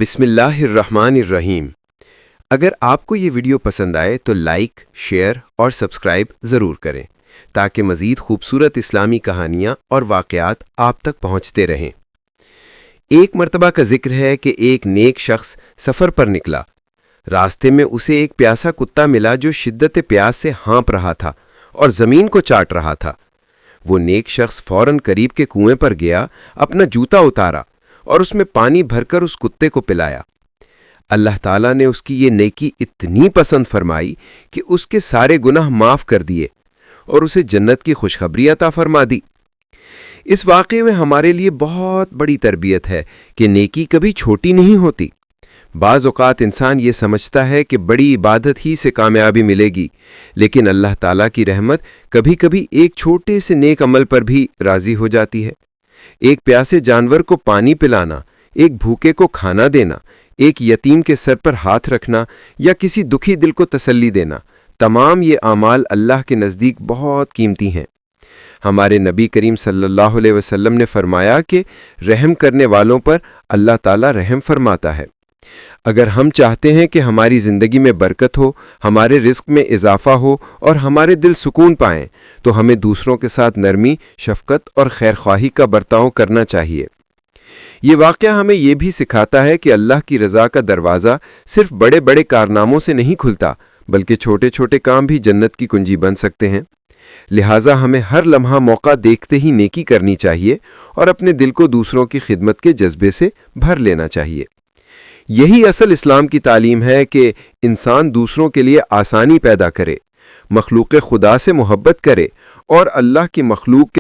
بسم اللہ الرحمن الرحیم۔ اگر آپ کو یہ ویڈیو پسند آئے تو لائک، شیئر اور سبسکرائب ضرور کریں تاکہ مزید خوبصورت اسلامی کہانیاں اور واقعات آپ تک پہنچتے رہیں۔ ایک مرتبہ کا ذکر ہے کہ ایک نیک شخص سفر پر نکلا۔ راستے میں اسے ایک پیاسا کتا ملا جو شدت پیاس سے ہانپ رہا تھا اور زمین کو چاٹ رہا تھا۔ وہ نیک شخص فوراً قریب کے کنویں پر گیا، اپنا جوتا اتارا اور اس میں پانی بھر کر اس کتے کو پلایا۔ اللہ تعالیٰ نے اس کی یہ نیکی اتنی پسند فرمائی کہ اس کے سارے گناہ معاف کر دیے اور اسے جنت کی خوشخبری عطا فرما دی۔ اس واقعے میں ہمارے لیے بہت بڑی تربیت ہے کہ نیکی کبھی چھوٹی نہیں ہوتی۔ بعض اوقات انسان یہ سمجھتا ہے کہ بڑی عبادت ہی سے کامیابی ملے گی، لیکن اللہ تعالیٰ کی رحمت کبھی کبھی ایک چھوٹے سے نیک عمل پر بھی راضی ہو جاتی ہے۔ ایک پیاسے جانور کو پانی پلانا، ایک بھوکے کو کھانا دینا، ایک یتیم کے سر پر ہاتھ رکھنا یا کسی دکھی دل کو تسلی دینا، تمام یہ اعمال اللہ کے نزدیک بہت قیمتی ہیں۔ ہمارے نبی کریم صلی اللہ علیہ وسلم نے فرمایا کہ رحم کرنے والوں پر اللہ تعالیٰ رحم فرماتا ہے۔ اگر ہم چاہتے ہیں کہ ہماری زندگی میں برکت ہو، ہمارے رزق میں اضافہ ہو اور ہمارے دل سکون پائیں تو ہمیں دوسروں کے ساتھ نرمی، شفقت اور خیرخواہی کا برتاؤ کرنا چاہیے۔ یہ واقعہ ہمیں یہ بھی سکھاتا ہے کہ اللہ کی رضا کا دروازہ صرف بڑے بڑے کارناموں سے نہیں کھلتا، بلکہ چھوٹے چھوٹے کام بھی جنت کی کنجی بن سکتے ہیں۔ لہٰذا ہمیں ہر لمحہ موقع دیکھتے ہی نیکی کرنی چاہیے اور اپنے دل کو دوسروں کی خدمت کے جذبے سے بھر لینا چاہیے۔ یہی اصل اسلام کی تعلیم ہے کہ انسان دوسروں کے لیے آسانی پیدا کرے، مخلوق خدا سے محبت کرے اور اللہ کی مخلوق کے